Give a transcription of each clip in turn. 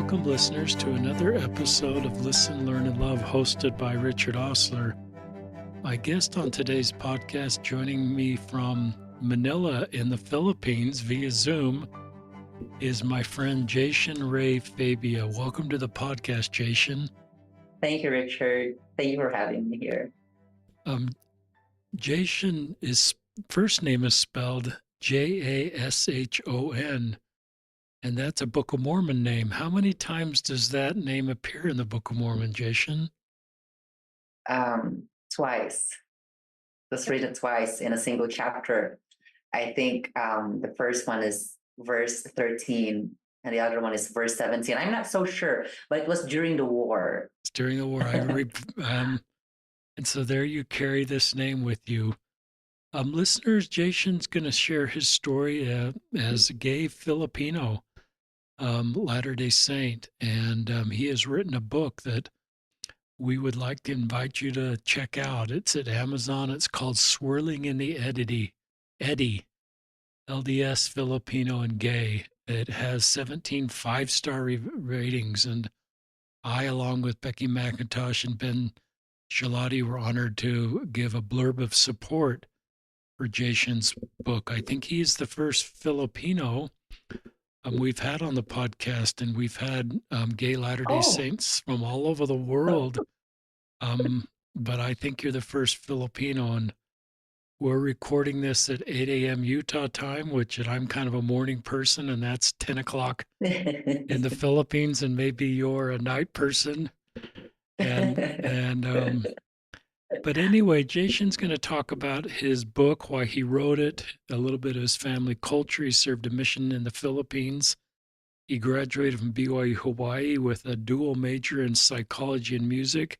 Welcome, listeners, to another episode of Listen, Learn, and Love, hosted by Richard Osler. My guest on today's podcast, joining me from Manila in the Philippines via Zoom, is my friend Jashon Ray Fabia. Welcome to the podcast, Jashon. Thank you, Richard. Thank you for having me here. Jashon, his first name is spelled Jashon, and that's a Book of Mormon name. How many times does that name appear in the Book of Mormon, Jashon? Twice. Just read it twice in a single chapter. I think the first one is verse 13 and the other one is verse 17. I'm not so sure, but it was during the war. It's during the war. And so there you carry this name with you. Listeners, Jashon's going to share his story as a gay Filipino Latter-day Saint, and he has written a book that we would like to invite you to check out. It's at Amazon. It's called Swirling in the Eddy, LDS, Filipino, and Gay. It has 17 five-star ratings, and I, along with Becky McIntosh and Ben Shalati, were honored to give a blurb of support for Jashon's book. I think he's the first Filipino we've had on the podcast, and we've had gay Latter-day Saints from all over the world. But I think you're the first Filipino, and we're recording this at 8 a.m. Utah time, which I'm kind of a morning person, and that's 10 o'clock in the Philippines, and maybe you're a night person. But anyway, Jashon's going to talk about his book, why he wrote it, a little bit of his family culture. He served a mission in the Philippines. He graduated from BYU Hawaii with a dual major in psychology and music.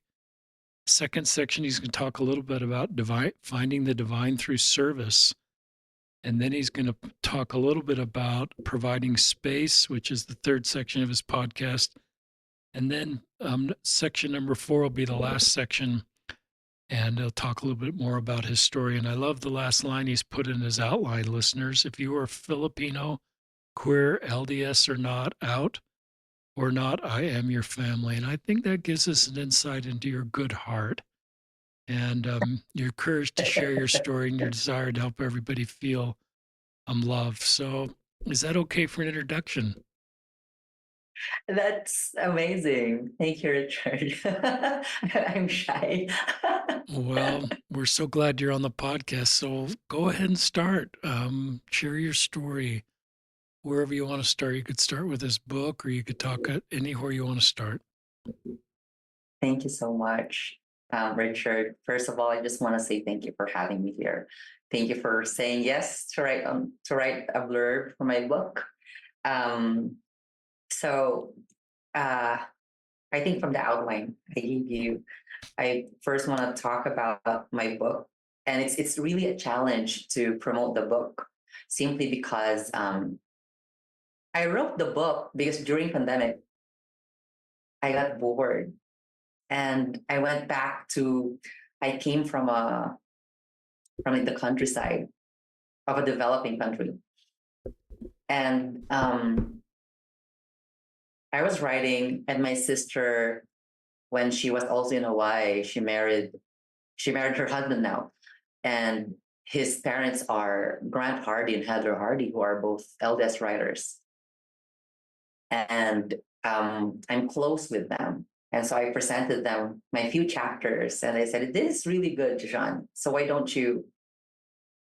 Second section, he's going to talk a little bit about finding the divine through service. And then he's going to talk a little bit about providing space, which is the third section of his podcast. And then section number 4 will be the last section, and he'll talk a little bit more about his story. And I love the last line he's put in his outline, listeners. If you are Filipino, queer, LDS or not, out or not, I am your family. And I think that gives us an insight into your good heart and your courage to share your story and your desire to help everybody feel loved. So is that okay for an introduction? That's amazing. Thank you, Richard. I'm shy. Well, we're so glad you're on the podcast. So go ahead and start. Share your story wherever you want to start. You could start with this book, or you could talk anywhere you want to start. Thank you so much, Richard. First of all, I just want to say thank you for having me here. Thank you for saying yes to write a blurb for my book. So I think from the outline I gave you, I first want to talk about my book. And it's really a challenge to promote the book simply because I wrote the book because during pandemic, I got bored. And I went back I came from the countryside of a developing country. And I was writing, and my sister, when she was also in Hawaii, she married her husband now. And his parents are Grant Hardy and Heather Hardy, who are both LDS writers. And I'm close with them. And so I presented them my few chapters, and I said, "This is really good, Jashon. So why don't you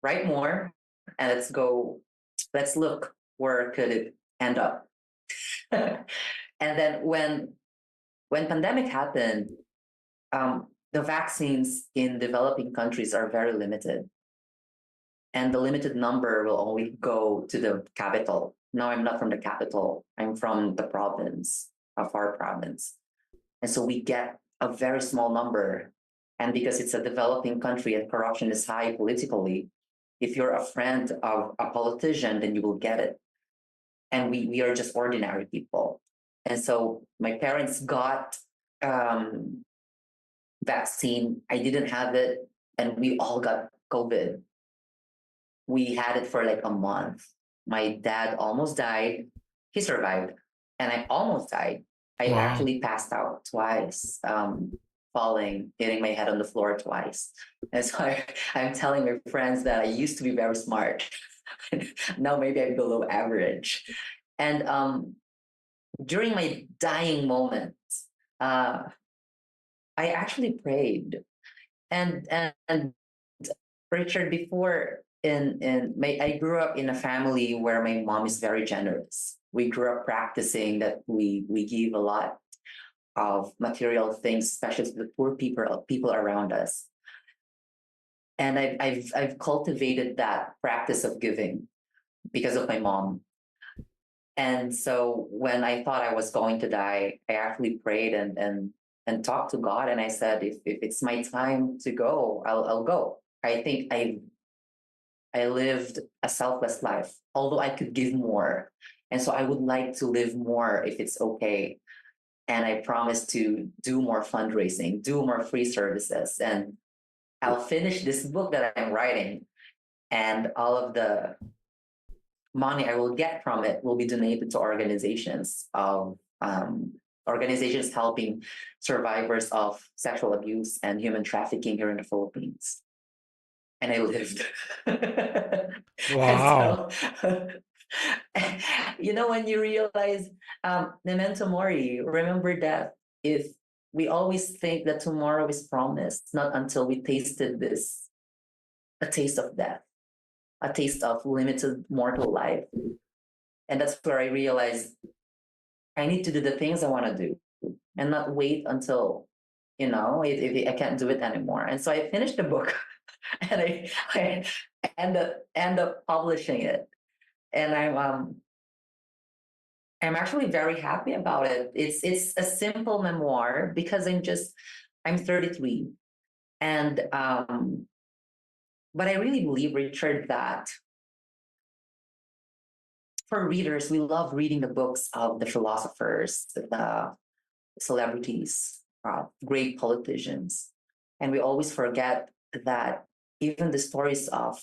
write more, and let's look where could it end up." And then when pandemic happened, the vaccines in developing countries are very limited, and the limited number will only go to the capital. No, I'm not from the capital. I'm from the province, of our province. And so we get a very small number. And because it's a developing country and corruption is high politically, if you're a friend of a politician, then you will get it. And we are just ordinary people. And so my parents got vaccine. I didn't have it. And we all got COVID. We had it for like a month. My dad almost died. He survived. And I almost died. I Wow. actually passed out twice, falling, hitting my head on the floor twice. And so I'm telling my friends that I used to be very smart. Now maybe I'm below average. And during my dying moments, uh, I actually prayed. And Richard, before I grew up in a family where my mom is very generous. We grew up practicing that we give a lot of material things, especially to the poor people around us. And I've cultivated that practice of giving because of my mom. And so when I thought I was going to die, I actually prayed and talked to God, and I said, if it's my time to go, I'll go. I think I lived a selfless life, although I could give more. And so I would like to live more if it's okay. And I promised to do more fundraising, do more free services, and I'll finish this book that I'm writing. And all of the money I will get from it will be donated to organizations helping survivors of sexual abuse and human trafficking here in the Philippines. And I lived. And Wow. so, when you realize, memento mori, remember that if we always think that tomorrow is promised, not until we tasted this, a taste of death, a taste of limited mortal life. And that's where I realized I need to do the things I want to do and not wait until, if I can't do it anymore. And so I finished the book and I end up publishing it. And I'm actually very happy about it. It's a simple memoir because I'm 33. And but I really believe, Richard, that for readers, we love reading the books of the philosophers, the celebrities, great politicians. And we always forget that even the stories of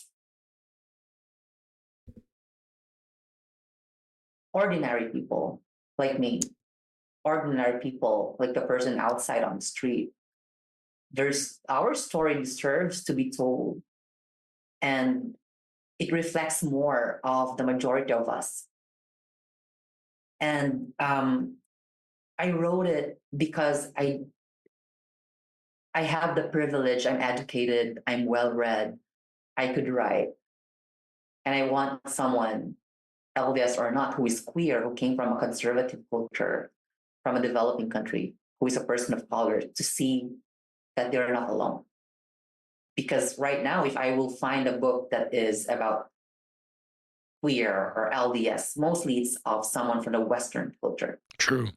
ordinary people like me, ordinary people like the person outside on the street, there's our story deserves to be told. And it reflects more of the majority of us. And I wrote it because I have the privilege, I'm educated, I'm well read, I could write. And I want someone, LDS or not, who is queer, who came from a conservative culture, from a developing country, who is a person of color, to see that they're not alone. Because right now, if I will find a book that is about queer or LDS, mostly it's of someone from the Western culture. True.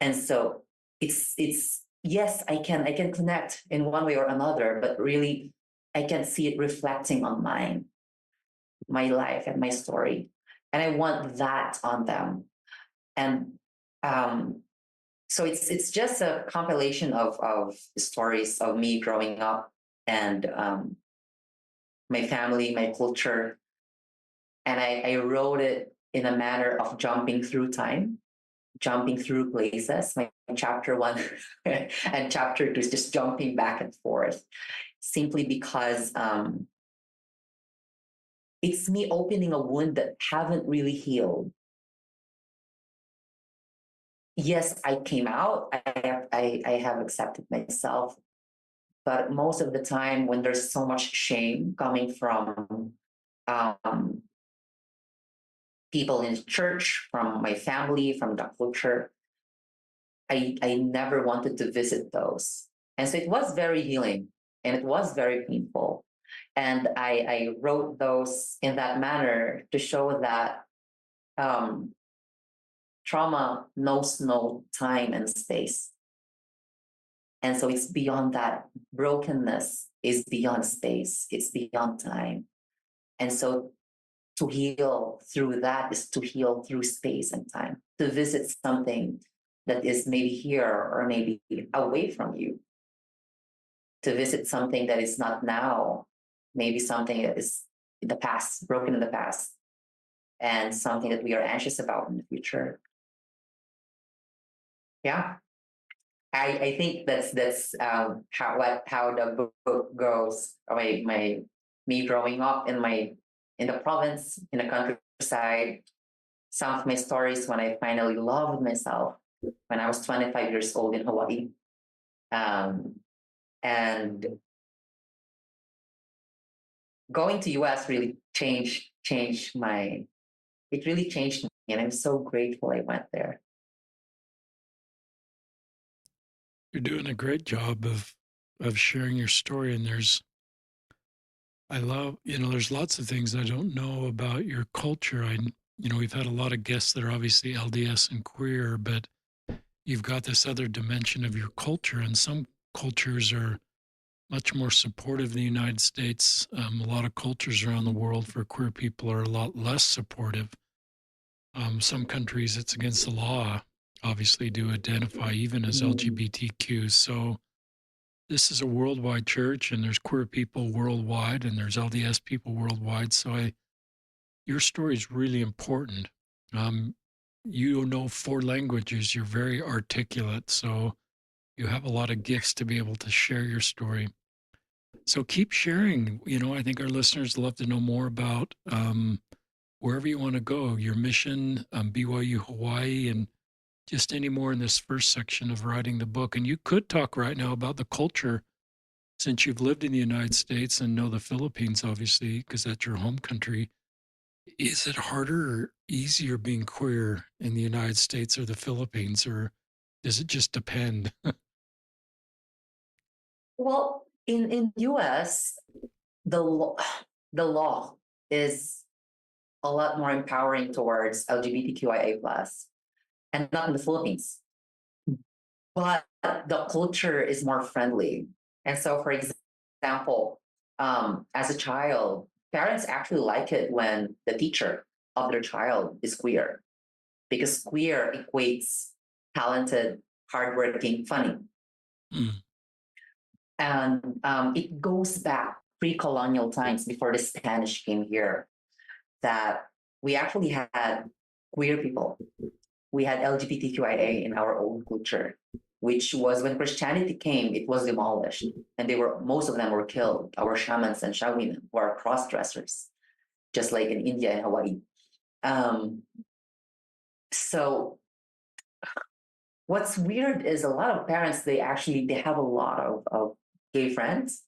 And so it's yes, I can connect in one way or another, but really I can see it reflecting on my life and my story. And I want that on them. And um, so it's just a compilation of stories of me growing up and my family, my culture. And I wrote it in a manner of jumping through time, jumping through places. My chapter one and chapter two is just jumping back and forth, simply because it's me opening a wound that haven't really healed. Yes, I came out. I have accepted myself, but most of the time, when there's so much shame coming from um, people in church, from my family, from the culture, I never wanted to visit those. And so it was very healing and it was very painful. And I wrote those in that manner to show that um, trauma knows no time and space. And so it's beyond that. Brokenness is beyond space, it's beyond time. And so to heal through that is to heal through space and time, to visit something that is maybe here or maybe away from you, to visit something that is not now, maybe something that is in the past, broken in the past, and something that we are anxious about in the future. Yeah, I think that's how the book goes. My me growing up in the province, in the countryside. Some of my stories when I finally loved myself when I was 25 years old in Hawaii. Um, and going to US really changed my it really changed me, and I'm so grateful I went there. You're doing a great job of sharing your story, and I love, there's lots of things I don't know about your culture. We've had a lot of guests that are obviously LDS and queer, but you've got this other dimension of your culture, and some cultures are much more supportive in the United States. A lot of cultures around the world for queer people are a lot less supportive. Some countries, it's against the law, obviously, to identify even as Mm. LGBTQ. So this is a worldwide church, and there's queer people worldwide, and there's LDS people worldwide. Your story is really important. Um, you know 4 languages. You're very articulate, so you have a lot of gifts to be able to share your story. So keep sharing. I think our listeners love to know more about wherever you want to go, your mission, BYU Hawaii, and just any more in this first section of writing the book. And you could talk right now about the culture since you've lived in the United States and know the Philippines, obviously, because that's your home country. Is it harder or easier being queer in the United States or the Philippines, or does it just depend? Well, in US, the law the law is a lot more empowering towards LGBTQIA plus, and not in the Philippines. But the culture is more friendly. And so, for example, as a child, parents actually like it when the teacher of their child is queer, because queer equates talented, hardworking, funny. Mm, And it goes back pre-colonial times before the Spanish came here that we actually had queer people. We had LGBTQIA in our own culture, which was when Christianity came, it was demolished. And most of them were killed. Our shamans and shaman who are cross dressers, just like in India and Hawaii. Um, so what's weird is a lot of parents, they have a lot of gay friends,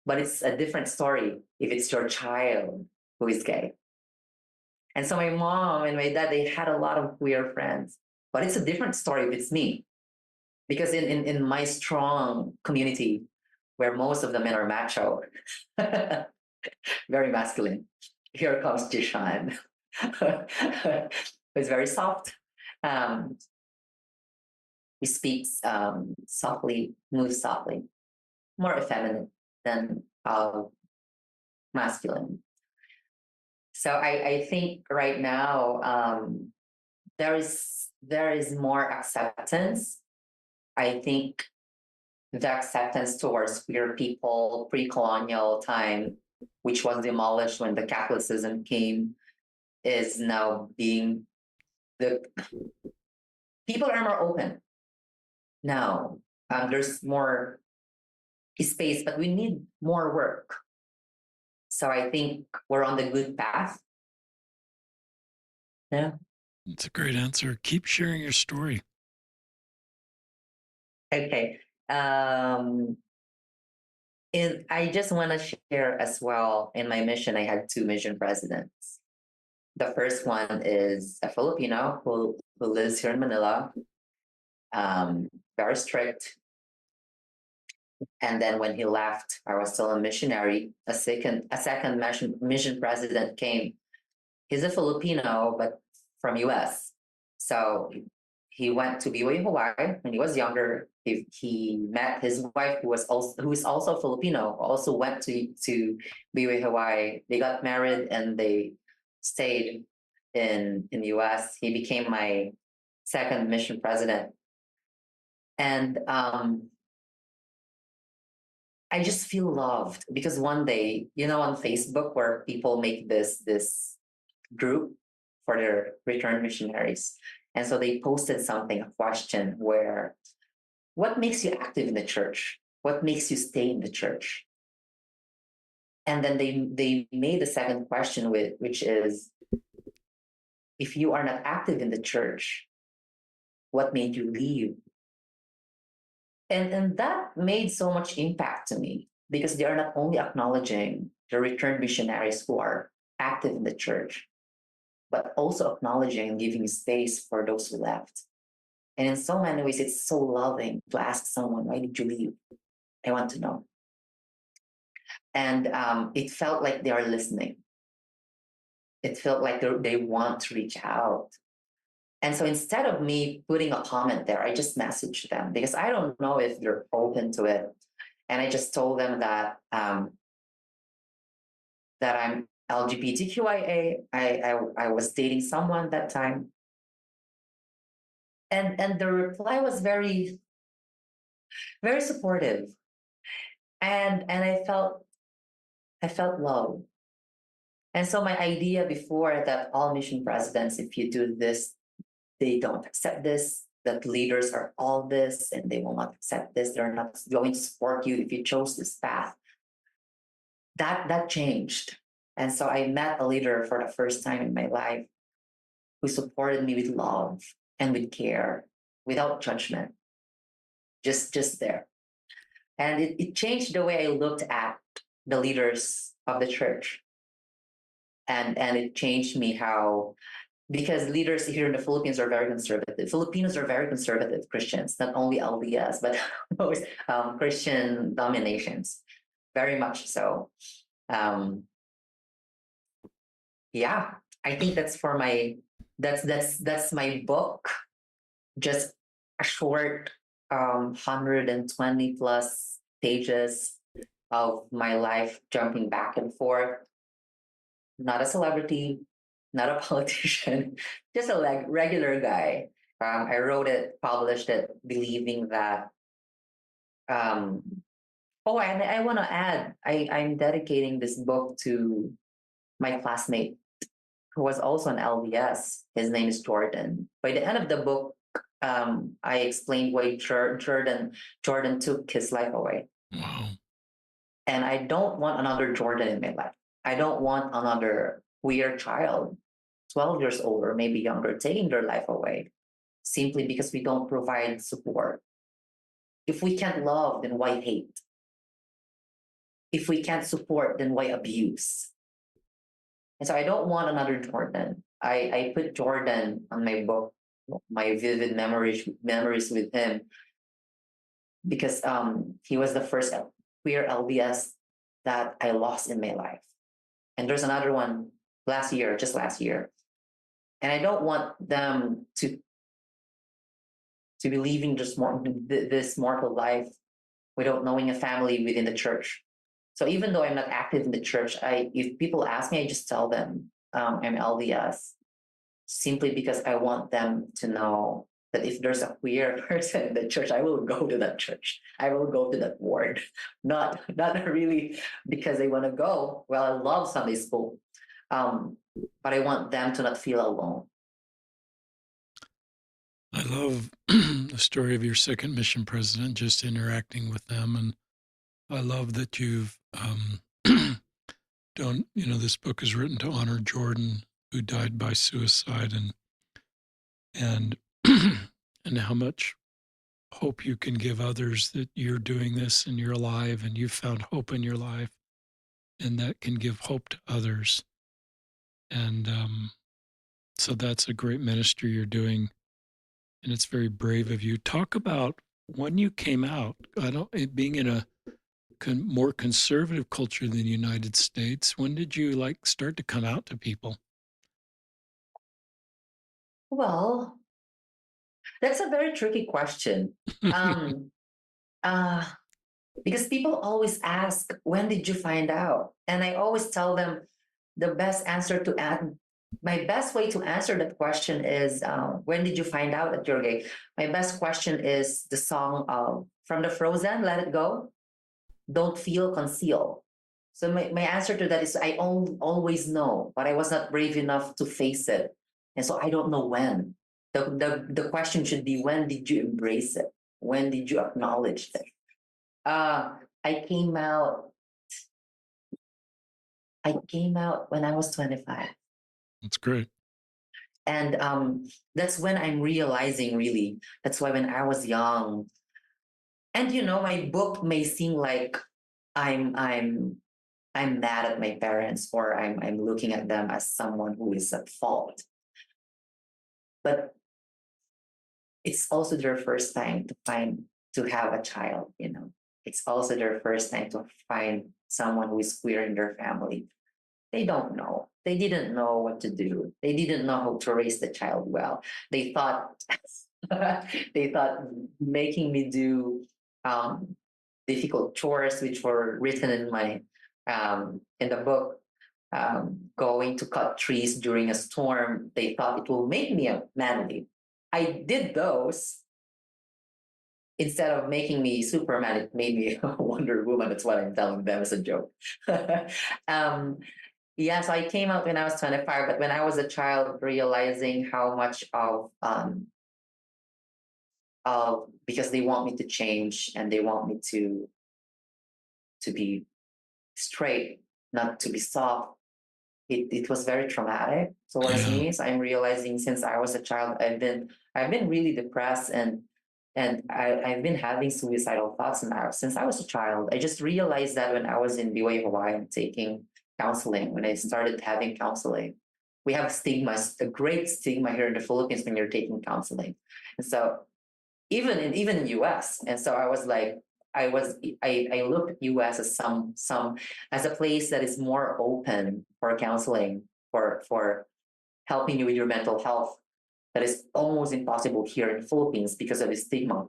but it's a different story if it's your child who is gay. And so my mom and my dad, they had a lot of queer friends, but it's a different story if it's me. Because in my strong community, where most of the men are macho, very masculine, here comes Jashon. It's very soft. Um, he speaks softly, moves softly, more effeminate than masculine. So I think right now there is more acceptance. I think the acceptance towards queer people pre-colonial time, which was demolished when the Catholicism came, is now being the people are more open now. There's more space, but we need more work. So I think we're on the good path. Yeah. it's a great answer. Keep sharing your story. Okay. Um, I just want to share as well. In my mission, I had 2 mission presidents. The first one is a Filipino who lives here in Manila, very strict. And then when he left, I was still a missionary. A second mission president came. He's a Filipino, but from US. So he went to BYU Hawaii when he was younger. He met his wife, who is also Filipino, also went to BYU Hawaii. They got married and they stayed in US. He became my second mission president, and I just feel loved because one day, on Facebook where people make this group for their returned missionaries. And so they posted something, a question where, what makes you active in the church? What makes you stay in the church? And then they made the second question with, which is, if you are not active in the church, what made you leave? And that made so much impact to me because they are not only acknowledging the returned missionaries who are active in the church, but also acknowledging and giving space for those who left. And in so many ways, it's so loving to ask someone, why did you leave? I want to know. And it felt like they are listening. It felt like they want to reach out. And so instead of me putting a comment there, I just messaged them because I don't know if they're open to it. And I just told them that that I'm LGBTQIA. I was dating someone that time, and the reply was very supportive, and I felt love. And so my idea before that all mission presidents, if you do this, they don't accept this. That leaders are all this, and they will not accept this. They're not going to support you if you chose this path. That changed. And so I met a leader for the first time in my life who supported me with love and with care, without judgment, just there. And it changed the way I looked at the leaders of the church. And it changed me how, because leaders here in the Philippines are very conservative. Filipinos are very conservative Christians, not only LDS, but most Christian dominations, very much so. Yeah, I think that's for my that's my book. Just a short 120 plus pages of my life jumping back and forth. Not a celebrity, not a politician, just a regular guy. I wrote it, published it, believing that. Um, oh, and I want to add, I'm dedicating this book to my classmate who was also an LDS. His name is Jordan. By the end of the book, I explained why Jordan took his life away. Wow. And I don't want another Jordan in my life. I don't want another queer child, 12 years old or maybe younger, taking their life away simply because we don't provide support. If we can't love, then why hate? If we can't support, then why abuse? And so I don't want another Jordan. I put Jordan on my book, my vivid memories with him, because he was the first queer LDS that I lost in my life. And there's another one just last year. And I don't want them to be leaving this mortal life without knowing a family within the church. So even though I'm not active in the church, if people ask me, I just tell them I'm LDS, simply because I want them to know that if there's a queer person in the church, I will go to that church. I will go to that ward. Not really because they want to go. Well, I love Sunday school, but I want them to not feel alone. I love the story of your second mission president, just interacting with them. And I love that you've done, this book is written to honor Jordan, who died by suicide, and and how much hope you can give others that you're doing this and you're alive and you've found hope in your life, and that can give hope to others. And so that's a great ministry you're doing, and it's very brave of you. Talk about when you came out. It being in a more conservative culture than the United States. When did you start to come out to people? Well, that's a very tricky question. Um, uh, because people always ask, when did you find out? And I always tell them the best answer to add. My best way to answer that question is, when did you find out that you're gay? My best question is the song from the Frozen, Let It Go. Don't feel, conceal. So my answer to that is I always know, but I was not brave enough to face it. And so I don't know when. The question should be, when did you embrace it? When did you acknowledge it? I came out. I came out when I was 25. That's great. And that's when I'm realizing, really, that's why when I was young, and my book may seem like I'm I'm I'm mad at my parents, or I'm looking at them as someone who is at fault. But it's also their first time to have a child. It's also their first time to find someone who is queer in their family. They don't know. They didn't know what to do. They didn't know how to raise the child well. They thought they thought making me do difficult chores, which were written in the book, going to cut trees during a storm. They thought it will make me a manly. I did those. Instead of making me Superman, it made me Wonder Woman. That's what I'm telling them as a joke. um, yeah, so I came out when I was 25, but when I was a child, realizing how much of because they want me to change, and they want me to be straight, not to be soft. It was very traumatic towards Yeah. me. So I'm realizing, since I was a child, I've been really depressed, and I've been having suicidal thoughts now since I was a child. I just realized that when I was in BYU Hawaii and taking counseling, when I started having counseling. We have stigmas, a great stigma here in the Philippines when you're taking counseling. And so even in US. And so I was like, I look at US as some as a place that is more open for counseling, for helping you with your mental health, that is almost impossible here in the Philippines because of the stigma.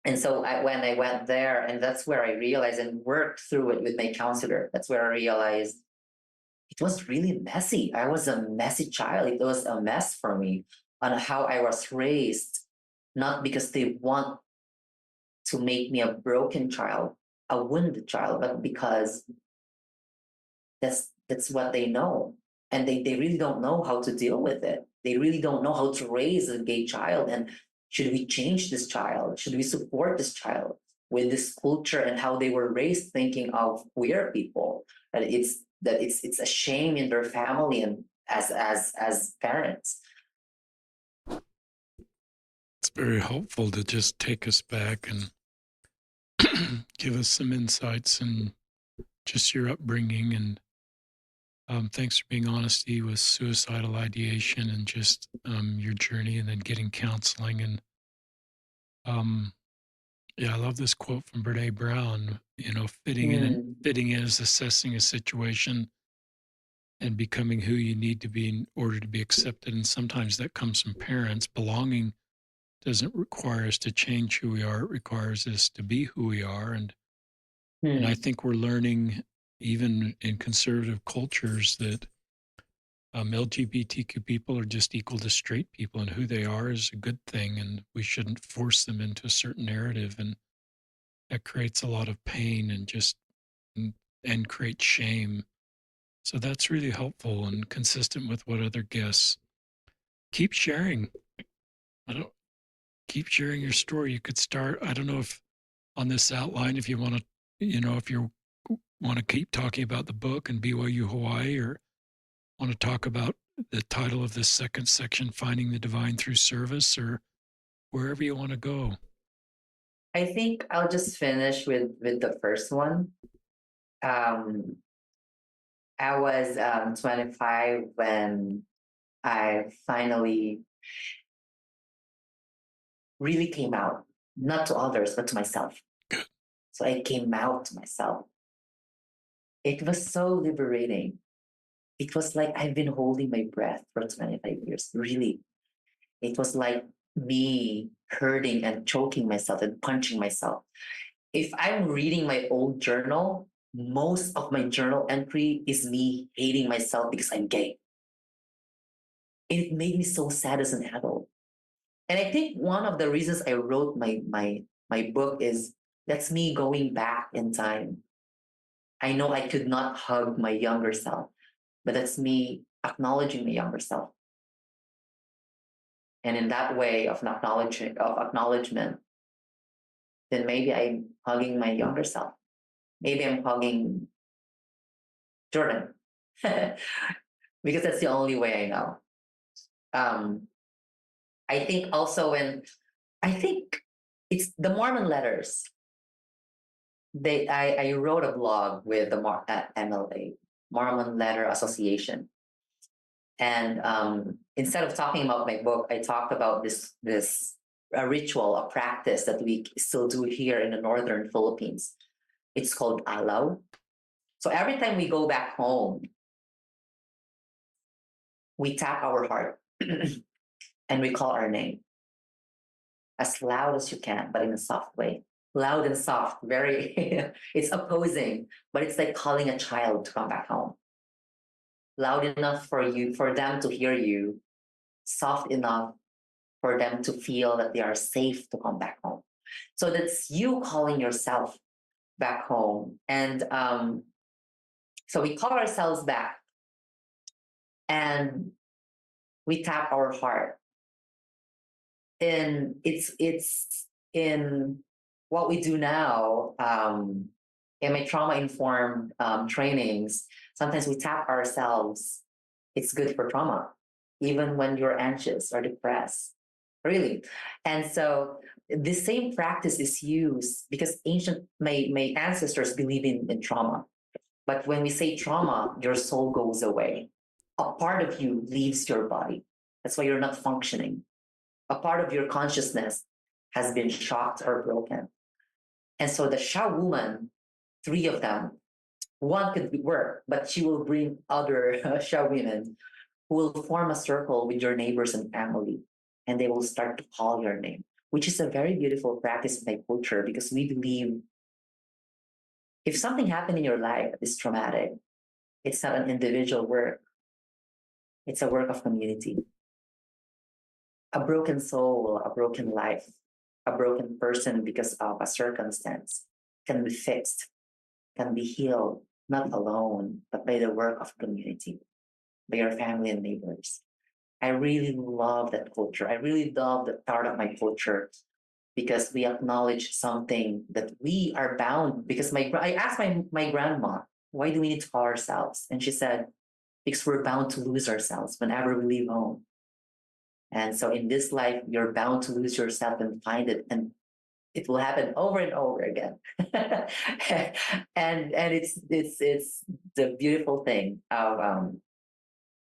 And so when I went there, and that's where I realized and worked through it with my counselor, that's where I realized it was really messy. I was a messy child. It was a mess for me on how I was raised, not because they want to make me a broken child, a wounded child, but because that's what they know. And they really don't know how to deal with it. They really don't know how to raise a gay child. And should we change this child? Should we support this child with this culture and how they were raised, thinking of queer people? And it's a shame in their family and as parents. It's very helpful to just take us back and give us some insights and just your upbringing. And thanks for being honesty with suicidal ideation and just your journey, and then getting counseling. And um, yeah, I love this quote from Brene Brown. Hmm. Fitting in is assessing a situation and becoming who you need to be in order to be accepted. And sometimes that comes from parents. Belonging doesn't require us to change who we are. It requires us to be who we are. And I Hmm. think we're learning, even in conservative cultures, that LGBTQ people are just equal to straight people, and who they are is a good thing, and we shouldn't force them into a certain narrative. And that creates a lot of pain and, and creates shame. So that's really helpful and consistent with what other guests keep sharing. I don't keep sharing your story. You could start, I don't know if on this outline, if you want to, if you want to keep talking about the book and BYU Hawaii, or want to talk about the title of this second section, Finding the Divine Through Service, or wherever you want to go. I think I'll just finish with the first one. Um, I was 25 when I finally really came out, not to others, but to myself. So I came out to myself. It was so liberating. It was like I've been holding my breath for 25 years, really. It was like me hurting and choking myself and punching myself. If I'm reading my old journal, most of my journal entry is me hating myself because I'm gay. It made me so sad as an adult. And I think one of the reasons I wrote my book is that's me going back in time. I know I could not hug my younger self, but that's me acknowledging my younger self. And in that way of acknowledgement, then maybe I'm hugging my younger self. Maybe I'm hugging Jordan. Because that's the only way I know. I think also I think it's the Mormon letters. I wrote a blog with the MLA, Mormon Letter Association. And instead of talking about my book, I talked about this a ritual, a practice that we still do here in the northern Philippines. It's called alaw. So every time we go back home, we tap our heart and we call our name as loud as you can, but in a soft way. Loud and soft, very, it's opposing, but it's like calling a child to come back home. Loud enough for them to hear you, soft enough for them to feel that they are safe to come back home. So that's you calling yourself back home. And so we call ourselves back and we tap our heart. And it's in what we do now, in my trauma-informed trainings, sometimes we tap ourselves. It's good for trauma, even when you're anxious or depressed, really. And so the same practice is used because my ancestors believe in trauma. But when we say trauma, your soul goes away. A part of you leaves your body. That's why you're not functioning. A part of your consciousness has been shocked or broken. And so the Sha woman, 3 of them, one could work, but she will bring other Sha women who will form a circle with your neighbors and family, and they will start to call your name, which is a very beautiful practice in my culture because we believe if something happened in your life that is traumatic, it's not an individual work, it's a work of community. A broken soul, a broken life, a broken person because of a circumstance can be fixed, can be healed, not alone, but by the work of community, by your family and neighbors. I really love that culture. I really love that part of my culture because we acknowledge something that we are bound. Because I asked my grandma, why do we need to call ourselves? And she said, because we're bound to lose ourselves whenever we leave home. And so in this life, you're bound to lose yourself and find it. And it will happen over and over again. and it's the beautiful thing of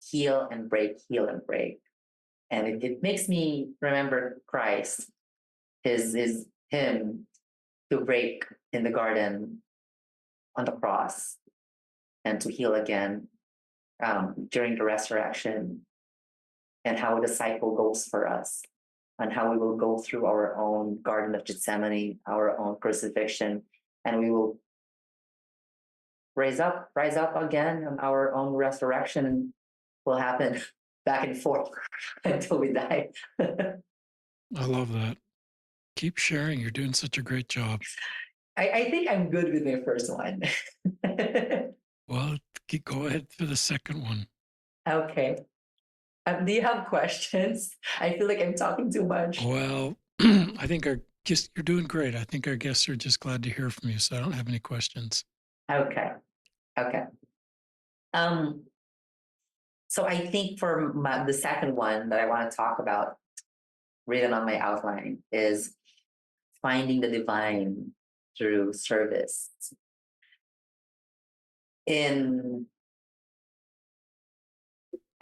heal and break, heal and break. And it makes me remember Christ, him to break in the garden on the cross and to heal again during the resurrection, and how the cycle goes for us, and how we will go through our own Garden of Gethsemane, our own crucifixion, and we will rise up again, and our own resurrection will happen back and forth until we die. I love that. Keep sharing. You're doing such a great job. I think I'm good with my first one. Well, go ahead for the second one. Okay. Do you have questions? I feel like I'm talking too much. Well, I think you're doing great. I think our guests are just glad to hear from you, so I don't have any questions. Okay. So I think for the second one that I want to talk about, written on my outline, is finding the divine through service.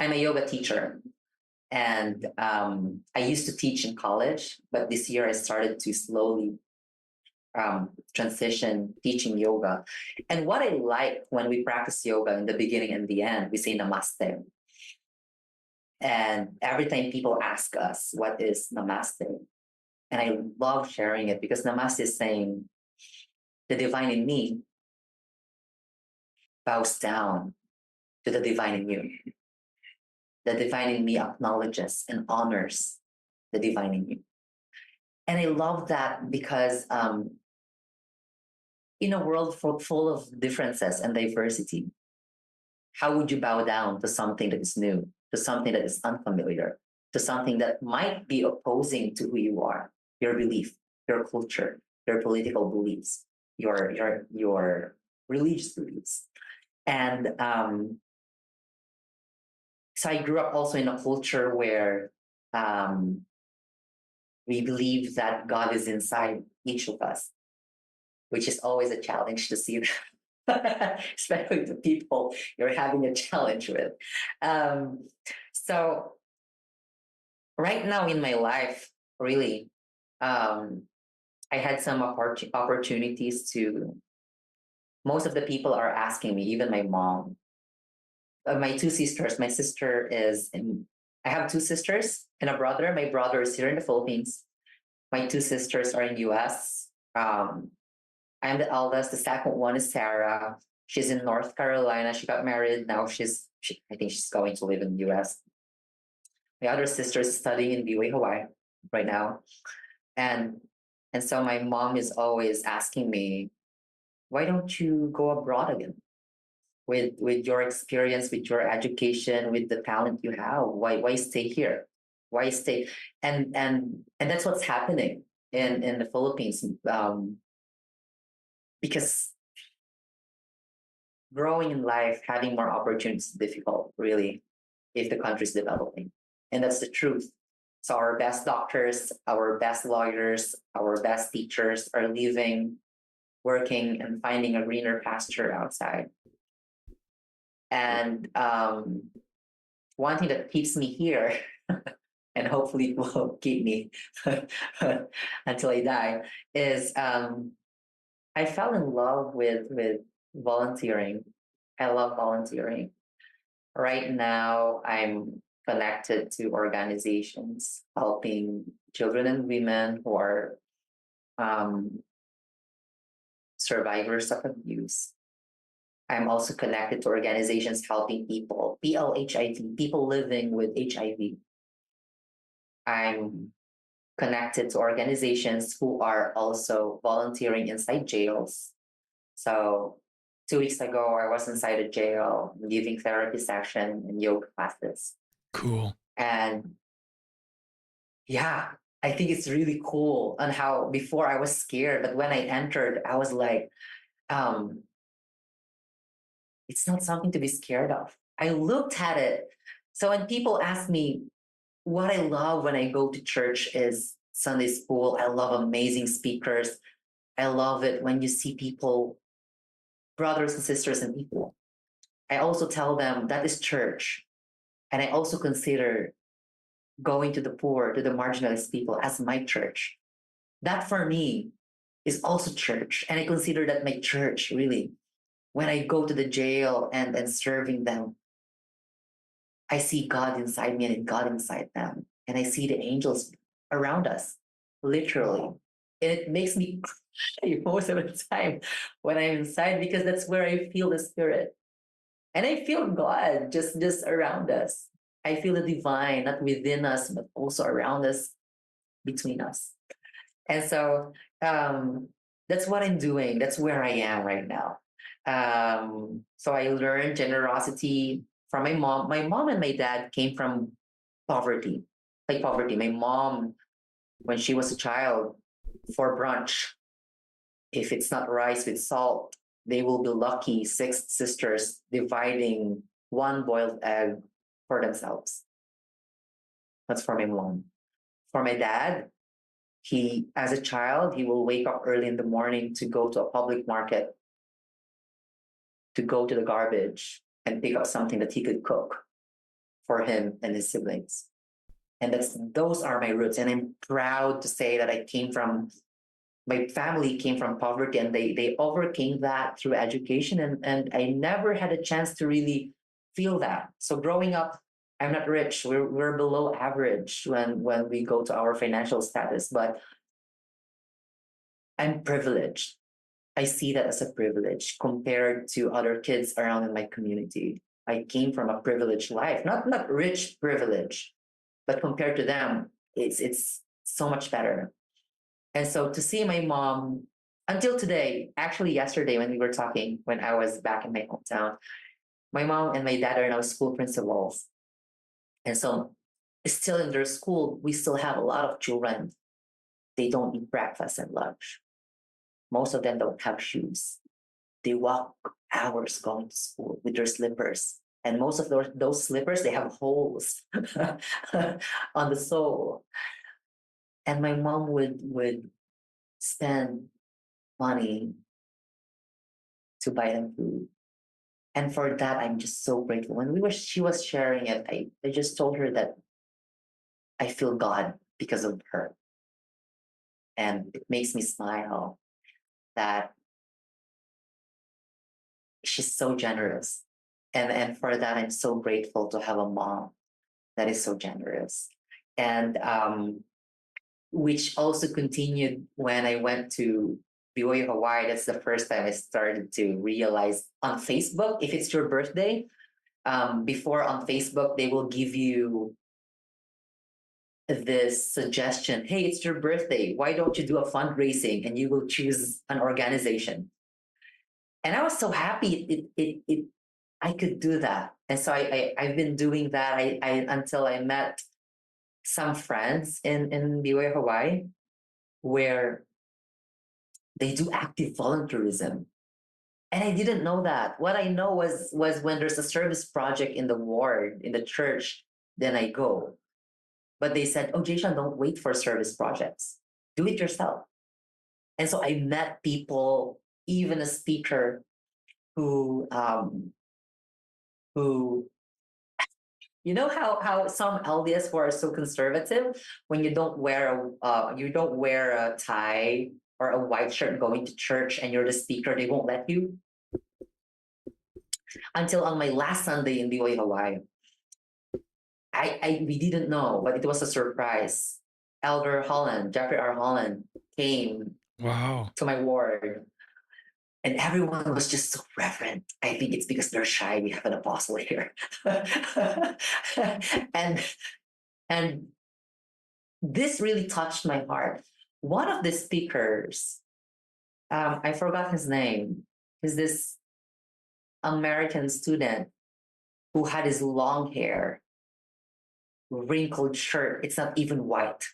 I'm a yoga teacher, and I used to teach in college, but this year I started to slowly transition teaching yoga. And what I like when we practice yoga in the beginning and the end, we say namaste. And every time people ask us, what is namaste? And I love sharing it because namaste is saying the divine in me bows down to the divine in you. The divine in me acknowledges and honors the divine in you. And I love that because in a world full of differences and diversity, how would you bow down to something that is new, to something that is unfamiliar? to something that might be opposing to who you are, your belief, your culture, your political beliefs, your religious beliefs. And so I grew up also in a culture where um, we believe that God is inside each of us, which is always a challenge to see, especially the people you're having a challenge with. Um, so right now in my life, really, um, I had some opportunities to. Most of the people are asking me, even my mom, my two sisters. My sister is in. I have two sisters and a brother. My brother is here in the Philippines. My two sisters are in US. I'm the eldest. The second one is Sarah. She's in North Carolina. She got married. Now I think she's going to live in the US. My other sister is studying in BYU, Hawaii right now. And and so my mom is always asking me, why don't you go abroad again? With your experience, with your education, with the talent you have, why stay here? Why stay? And that's what's happening in the Philippines. Because growing in life, having more opportunities is difficult, really, if the country is developing. And that's the truth. So our best doctors, our best lawyers, our best teachers are leaving, working, and finding a greener pasture outside. And one thing that keeps me here, and hopefully will keep me until I die, is I fell in love with volunteering. I love volunteering. Right now, I'm connected to organizations helping children and women who are um, survivors of abuse. I'm also connected to organizations helping people, PLHIV, people living with HIV. I'm connected to organizations who are also volunteering inside jails. So 2 weeks ago, I was inside a jail giving therapy session and yoga classes. Cool. And yeah, I think it's really cool on how before I was scared, but when I entered, I was like, um, it's not something to be scared of. I looked at it. So when people ask me, what I love when I go to church is Sunday school. I love amazing speakers. I love it when you see people, brothers and sisters and people. I also tell them that is church. And I also consider going to the poor, to the marginalized people as my church. That for me is also church. And I consider that my church, really. When I go to the jail and serving them, I see God inside me and God inside them. And I see the angels around us, literally. And it makes me cry most of the time when I'm inside because that's where I feel the spirit. And I feel God just around us. I feel the divine, not within us, but also around us, between us. And so that's what I'm doing. That's where I am right now. So I learned generosity from my mom. My mom and my dad came from poverty, like poverty. My mom, when she was a child, for brunch, if it's not rice with salt, they will be lucky six sisters dividing one boiled egg for themselves. That's for my mom. For my dad, he, as a child, he will wake up early in the morning to go to a public market, to go to the garbage and pick up something that he could cook for him and his siblings. And those are my roots. And I'm proud to say that my family came from poverty and they overcame that through education. And I never had a chance to really feel that. So growing up, I'm not rich. We're below average when we go to our financial status, but I'm privileged. I see that as a privilege compared to other kids around in my community. I came from a privileged life, not rich privilege, but compared to them, it's so much better. And so to see my mom until today, actually yesterday when we were talking, when I was back in my hometown, my mom and my dad are now school principals. And so still in their school, we still have a lot of children. They don't eat breakfast and lunch. Most of them don't have shoes. They walk hours going to school with their slippers. And most of those slippers, they have holes on the sole. And my mom would spend money to buy them food. And for that, I'm just so grateful. When she was sharing it, I just told her that I feel God because of her. And it makes me smile that she's so generous. And for that, I'm so grateful to have a mom that is so generous. And which also continued when I went to BYU Hawaii. That's the first time I started to realize on Facebook, if it's your birthday, before on Facebook, they will give you this suggestion, hey, it's your birthday. Why don't you do a fundraising? And you will choose an organization. And I was so happy I could do that. And so I've been doing that until I met some friends in BYU Hawaii where they do active volunteerism. And I didn't know that. What I know was when there's a service project in the ward, in the church, then I go. But they said, oh, Jashon, don't wait for service projects. Do it yourself. And so I met people, even a speaker who you know how some LDS who are so conservative, when you don't wear a tie or a white shirt going to church and you're the speaker, they won't let you. Until on my last Sunday in BYU Hawaii, we didn't know, but it was a surprise. Elder Holland, Jeffrey R. Holland, came Wow. to my ward, and everyone was just so reverent. I think it's because they're shy. We have an apostle here, and and this really touched my heart. One of the speakers, I forgot his name, is this American student who had his long hair, wrinkled shirt. It's not even white.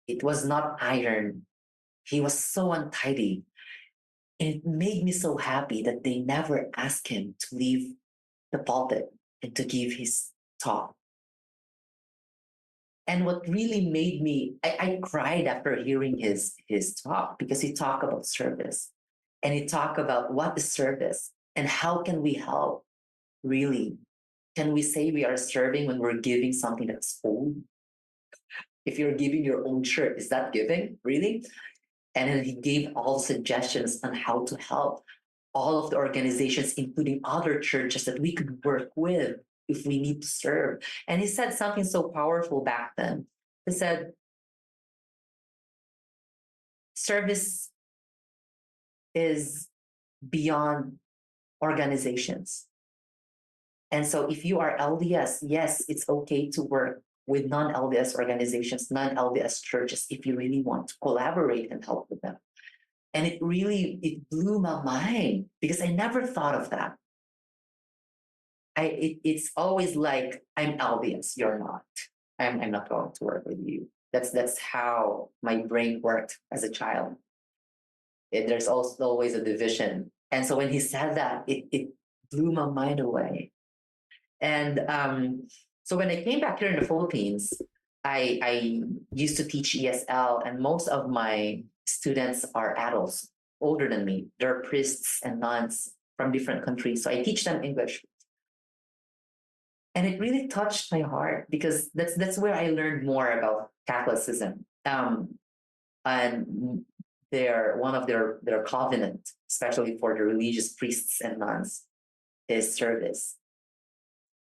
It was not ironed. He was so untidy. And it made me so happy that they never asked him to leave the pulpit and to give his talk. And what really made me, I cried after hearing his talk because he talked about service and he talked about what is service and how can we help really. Can we say we are serving when we're giving something that's old? If you're giving your own shirt, is that giving? Really? And then he gave all suggestions on how to help all of the organizations, including other churches that we could work with if we need to serve. And he said something so powerful back then. He said, service is beyond organizations. And so if you are LDS, yes, it's okay to work with non-LDS organizations, non-LDS churches, if you really want to collaborate and help with them. And it blew my mind because I never thought of that. It's always like, I'm LDS, you're not. I'm not going to work with you. That's how my brain worked as a child. There's also always a division. And so when he said that, it blew my mind away. And so when I came back here in the Philippines, I used to teach ESL, and most of my students are adults, older than me. They're priests and nuns from different countries. So I teach them English. And it really touched my heart because that's where I learned more about Catholicism. And one of their covenant, especially for the religious priests and nuns, is service.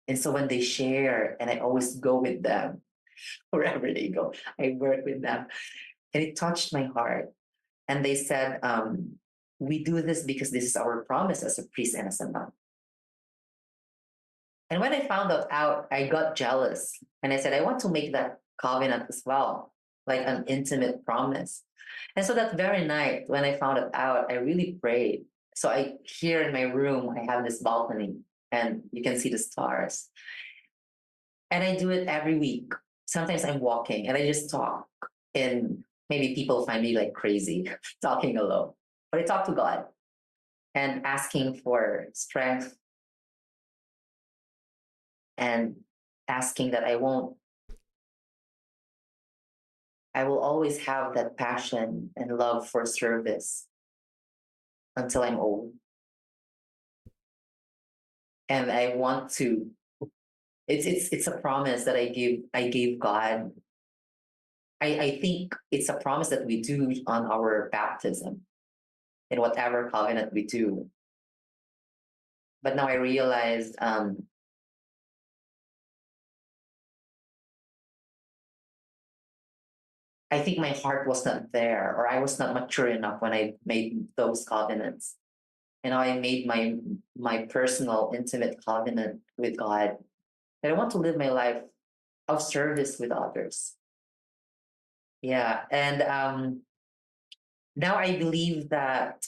And so when they share, and I always go with them, wherever they go, I work with them. And it touched my heart. And they said, we do this because this is our promise as a priest and as a nun. And when I found that out, I got jealous. And I said, I want to make that covenant as well, like an intimate promise. And so that very night, when I found it out, I really prayed. So here in my room, I have this balcony and you can see the stars. And I do it every week. Sometimes I'm walking and I just talk, and maybe people find me like crazy talking alone, but I talk to God and asking for strength and asking that I will always have that passion and love for service until I'm old. And I want to, it's a promise that I gave God. I think it's a promise that we do on our baptism in whatever covenant we do. But now I realized I think my heart was not there, or I was not mature enough when I made those covenants. And I made my personal, intimate covenant with God that I want to live my life of service with others. Yeah, and now I believe that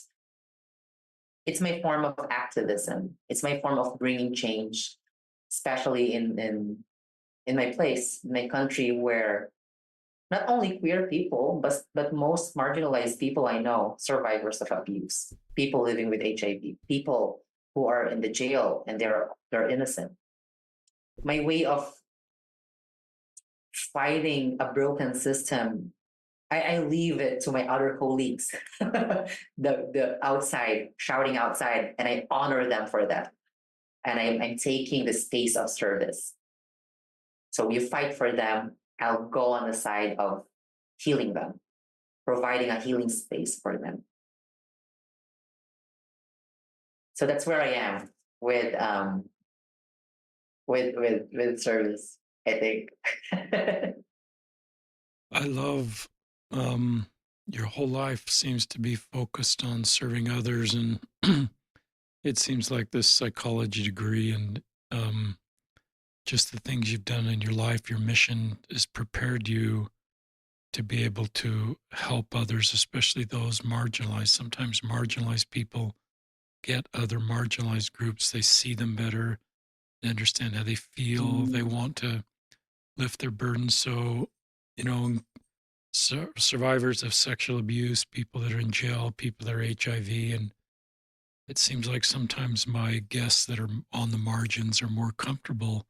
it's my form of activism. It's my form of bringing change, especially in my place, in my country, where not only queer people, but most marginalized people I know, survivors of abuse, people living with HIV, people who are in the jail and they're innocent. My way of fighting a broken system, I leave it to my other colleagues, the outside, shouting outside, and I honor them for that. And I'm taking the space of service. So you fight for them, I'll go on the side of healing them, providing a healing space for them. So that's where I am with with service, I think. I love your whole life seems to be focused on serving others, and it seems like this psychology degree and just the things you've done in your life, your mission has prepared you to be able to help others, especially those marginalized. Sometimes marginalized people get other marginalized groups, they see them better, they understand how they feel, they want to lift their burdens. So, you know, survivors of sexual abuse, people that are in jail, people that are HIV, and it seems like sometimes my guests that are on the margins are more comfortable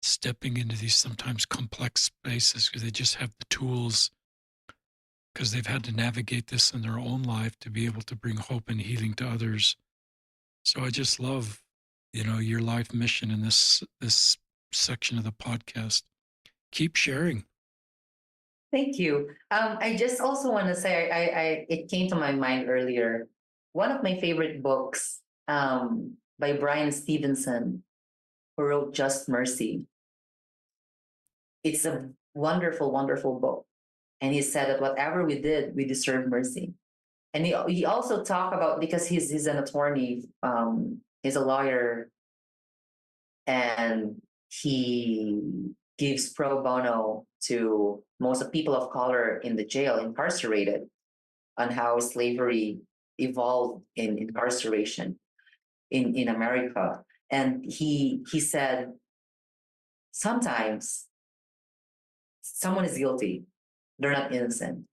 stepping into these sometimes complex spaces because they just have the tools because they've had to navigate this in their own life to be able to bring hope and healing to others. So I just love, your life mission in this section of the podcast. Keep sharing. Thank you. I just also want to say, it came to my mind earlier. One of my favorite books, by Brian Stevenson, who wrote Just Mercy. It's a wonderful, wonderful book. And he said that whatever we did, we deserve mercy. And he also talked about, because he's an attorney, he's a lawyer, and he gives pro bono to most of people of color in the jail, incarcerated, on how slavery evolved in incarceration in America. And he said, sometimes someone is guilty, they're not innocent,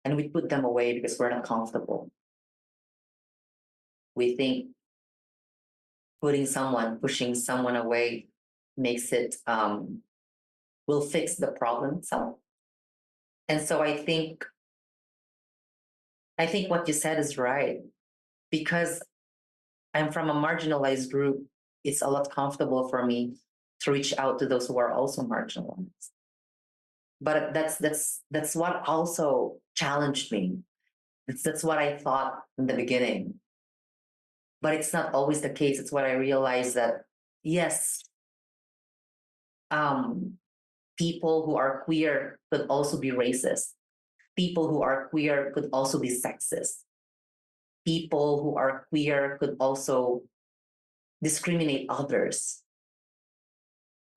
and we put them away because we're not comfortable. We think pushing someone away makes it, will fix the problem itself. And so I think what you said is right, because I'm from a marginalized group. It's a lot comfortable for me to reach out to those who are also marginalized. But that's what also challenged me. That's what I thought in the beginning. But it's not always the case. It's what I realized, that yes, people who are queer could also be racist. People who are queer could also be sexist. People who are queer could also discriminate others.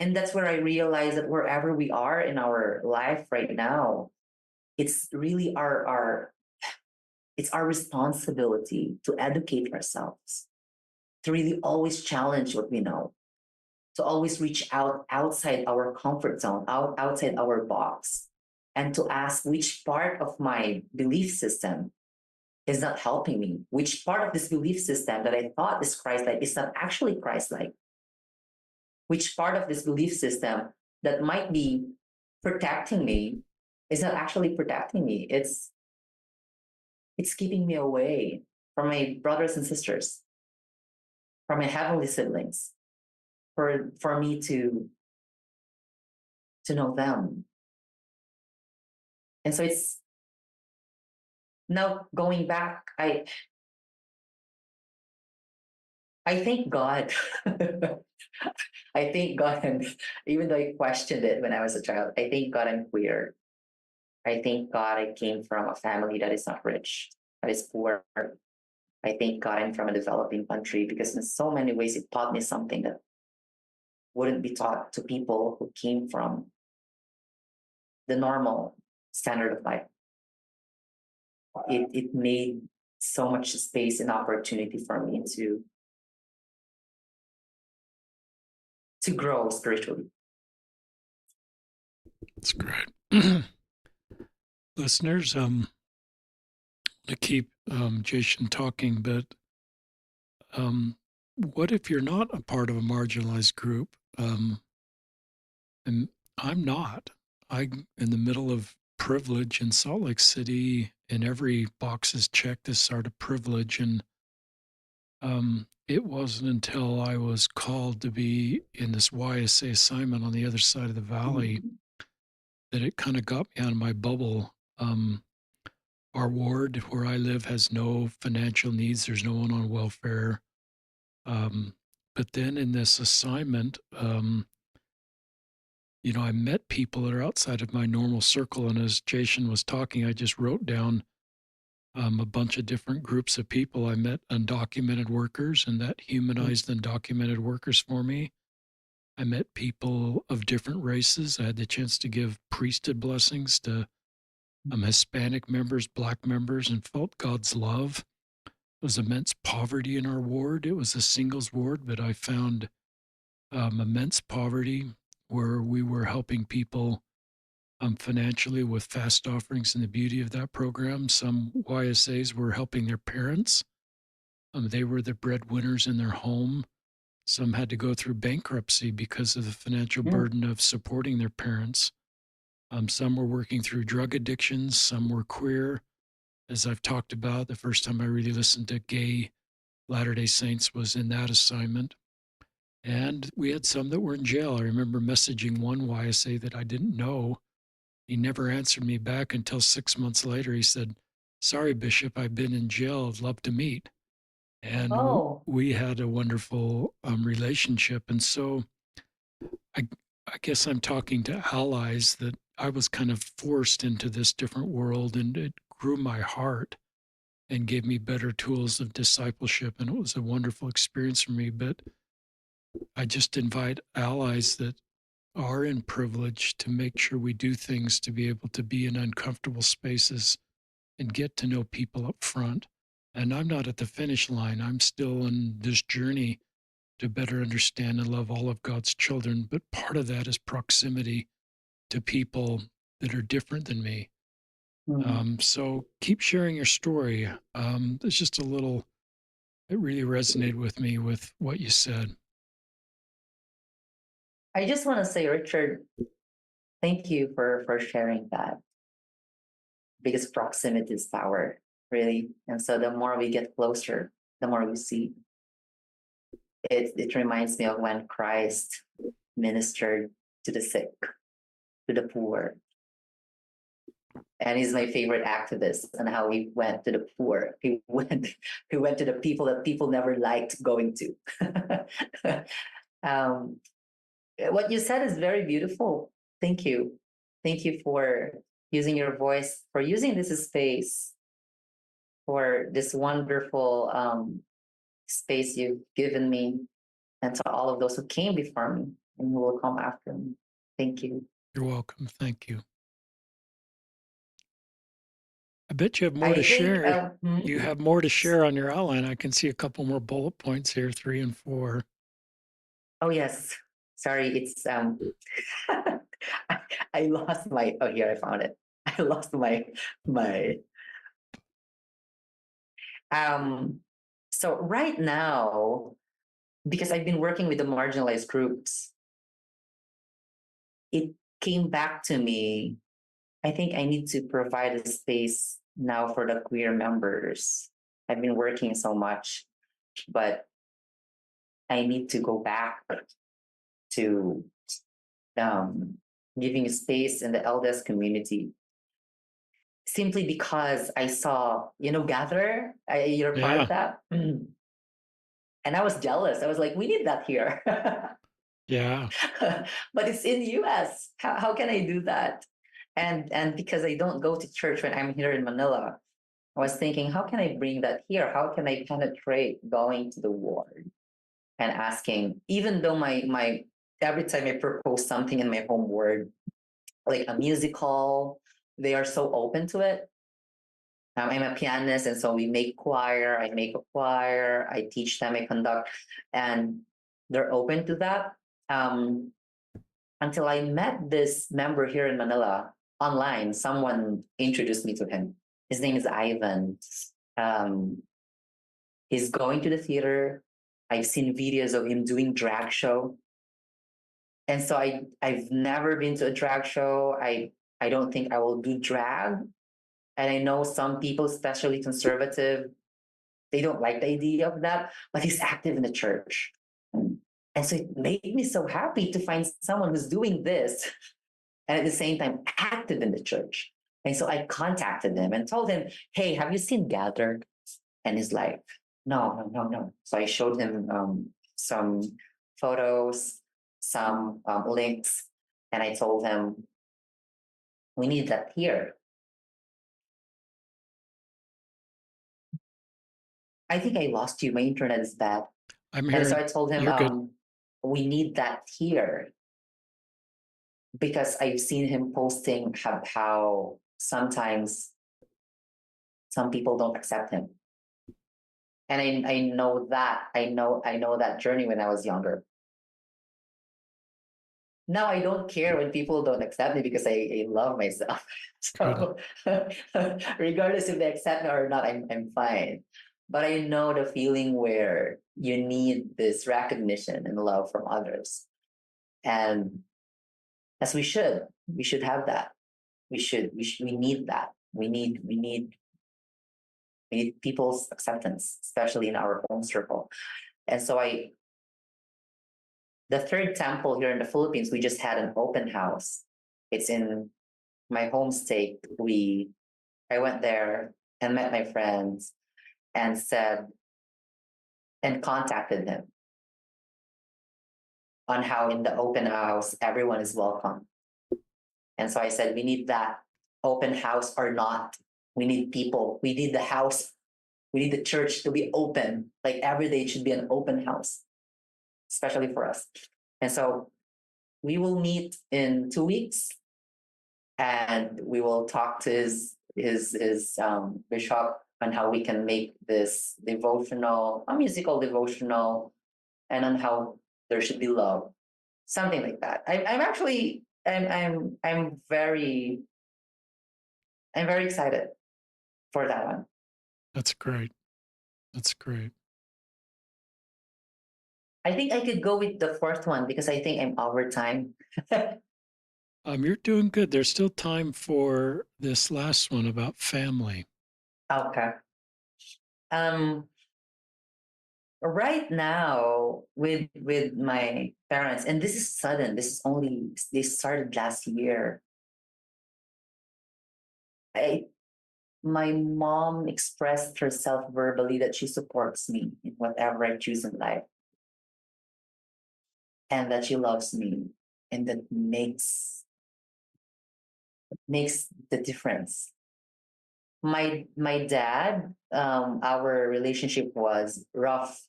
And that's where I realized that wherever we are in our life right now, it's really it's our responsibility to educate ourselves, to really always challenge what we know. to always reach out outside our comfort zone, outside our box, and to ask which part of my belief system is not helping me, which part of this belief system that I thought is Christ-like is not actually Christ-like, which part of this belief system that might be protecting me is not actually protecting me. It's keeping me away from my brothers and sisters, from my heavenly siblings, for me to know them. And so it's now going back, I thank God. I thank God, and even though I questioned it when I was a child, I thank God I'm queer. I thank God I came from a family that is not rich, that is poor. I thank God I'm from a developing country because in so many ways it taught me something that wouldn't be taught to people who came from the normal standard of life. It made so much space and opportunity for me to grow spiritually. That's great. Listeners, to keep Jashon talking, but what if you're not a part of a marginalized group? And I'm not. I'm in the middle of privilege in Salt Lake City, and every box is checked as sort of privilege. And it wasn't until I was called to be in this YSA assignment on the other side of the valley that it kind of got me out of my bubble. Our ward where I live has no financial needs. There's no one on welfare. But then in this assignment, I met people that are outside of my normal circle. And as Jashon was talking, I just wrote down a bunch of different groups of people. I met undocumented workers, and that humanized undocumented workers for me. I met people of different races. I had the chance to give priesthood blessings to Hispanic members, Black members, and felt God's love. There was immense poverty in our ward. It was a singles ward, but I found immense poverty where we were helping people financially with fast offerings, and the beauty of that program. Some YSAs were helping their parents. They were the breadwinners in their home. Some had to go through bankruptcy because of the financial burden of supporting their parents. Some were working through drug addictions. Some were queer. As I've talked about, the first time I really listened to gay Latter-day Saints was in that assignment. And we had some that were in jail. I remember messaging one YSA that I didn't know. He never answered me back until 6 months later. He said, "Sorry, Bishop, I've been in jail. I'd love to meet." And Oh, we had a wonderful relationship. And so I, I guess I'm talking to allies that I was kind of forced into this different world, and it grew my heart and gave me better tools of discipleship. And it was a wonderful experience for me. But I just invite allies that are in privilege to make sure we do things to be able to be in uncomfortable spaces and get to know people up front. And I'm not at the finish line. I'm still in this journey to better understand and love all of God's children. But part of that is proximity to people that are different than me. So keep sharing your story. There's just a little, it really resonated with me with what you said. I just want to say, Richard, thank you for sharing that because proximity is power, really. And so the more we get closer, the more we see. It reminds me of when Christ ministered to the sick, to the poor. And he's my favorite activist and how he went to the poor. He went to the people that people never liked going to. um, what you said is very beautiful. Thank you. Thank you for using your voice, for using this space, for this wonderful space you've given me, and to all of those who came before me and who will come after me. Thank you. You're welcome. Thank you. I bet you have more to I think, share. You have more to share on your outline. I can see a couple more bullet points here, 3 and 4. oh, yes. Sorry, it's I, I lost my. Oh, here I found it. I lost my. Um. So right now, because I've been working with the marginalized groups, it came back to me. I think I need to provide a space now for the queer members. I've been working so much, but I need to go back to um, giving space in the LDS community simply because I saw, Gather, you're part of Yeah. that. And I was jealous. I was like, we need that here. Yeah. But it's in the US. How can I do that? And because I don't go to church when I'm here in Manila, I was thinking, how can I bring that here? How can I penetrate going to the ward and asking, even though my every time I propose something in my home ward, like a musical, they are so open to it. I'm a pianist, and so we make choir. I make a choir. I teach them. I conduct, and they're open to that. Um, until I met this member here in Manila online. Someone introduced me to him. His name is Ivan. Um, he's going to the theater. I've seen videos of him doing drag show, and so I've never been to a drag show. I don't think I will do drag, and I know some people, especially conservative, they don't like the idea of that. But he's active in the church, and so it made me so happy to find someone who's doing this and at the same time active in the church. And so I contacted him and told him, "Hey, have you seen Gather?" And he's like, "No, no, no, no." So I showed him some photos, some links, and I told him, "We need that here." I think I lost you. My internet is bad. I'm And so hearing I told him, you're good. "We need that here," because I've seen him posting how sometimes some people don't accept him. And I know that. I know that journey when I was younger. Now I don't care when people don't accept me because I love myself. Good. So regardless if they accept me or not, I'm fine. But I know the feeling where you need this recognition and love from others. And as we should have that. We need that. We need people's acceptance, especially in our home circle. And so the third temple here in the Philippines, we just had an open house. It's in my home state. I went there and met my friends and said and contacted them on how in the open house everyone is welcome. And so I said, we need that open house or not. We need people. We need the house. We need the church to be open. Like every day it should be an open house, especially for us. And so we will meet in 2 weeks and we will talk to his bishop on how we can make this devotional, a musical devotional, and on how there should be love, something like that. I'm actually I'm very excited for that one. That's great. That's great. I think I could go with the fourth one because I think I'm over time. You're doing good. There's still time for this last one about family. Okay. Um, right now with my parents, and this is sudden. This started last year. I My mom expressed herself verbally that she supports me in whatever I choose in life and that she loves me and that makes the difference. My dad, our relationship was rough,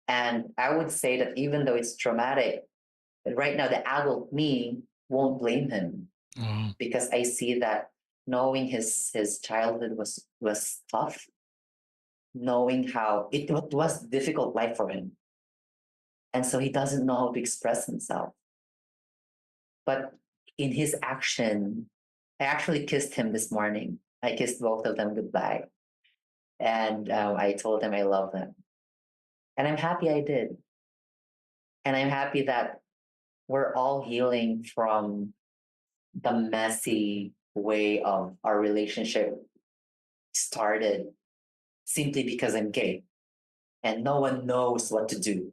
and I would say that even though it's traumatic, right now the adult me won't blame him Oh, because I see that knowing his childhood was tough, knowing how it was difficult life for him. And so he doesn't know how to express himself. But in his action, I actually kissed him this morning. I kissed both of them goodbye. And I told them I love them. And I'm happy I did. And I'm happy that we're all healing from the messy way of our relationship started simply because I'm gay. And no one knows what to do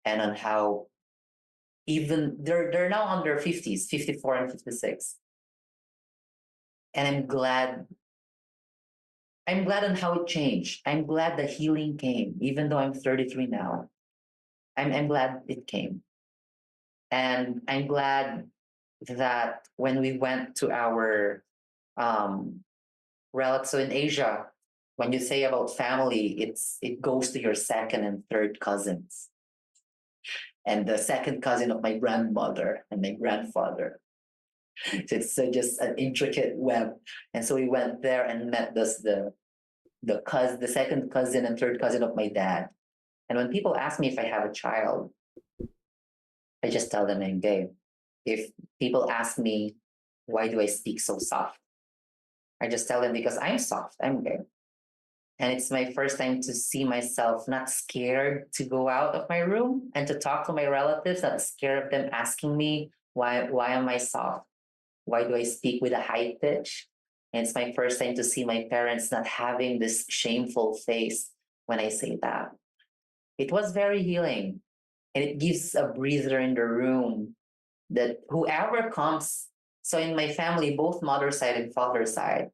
and on how even they're now under 50s, 54 and 56. And I'm glad on how it changed. I'm glad the healing came, even though I'm 33 now. I'm glad it came. And I'm glad that when we went to our relatives, so in Asia, when you say about family, it goes to your second and third cousins. And the second cousin of my grandmother and my grandfather. So it's just an intricate web. And so we went there and met the second cousin and third cousin of my dad. And when people ask me if I have a child, I just tell them I'm gay. If people ask me, why do I speak so soft? I just tell them because I'm soft, I'm gay. And it's my first time to see myself not scared to go out of my room and to talk to my relatives, not scared of them asking me, why am I soft? Why do I speak with a high pitch? And it's my first time to see my parents not having this shameful face when I say that. It was very healing. And it gives a breather in the room that whoever comes, so in my family, both mother's side and father's side,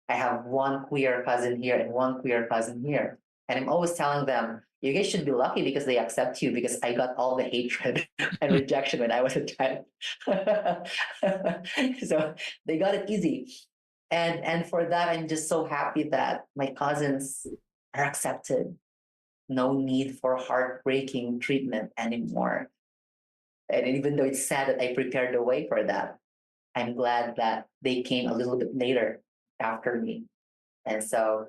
I have one queer cousin here and one queer cousin here. And I'm always telling them, you guys should be lucky because they accept you because I got all the hatred and rejection when I was a child. So they got it easy. And for that, I'm just so happy that my cousins are accepted. No need for heartbreaking treatment anymore. And even though it's sad that I prepared the way for that, I'm glad that they came a little bit later after me. And so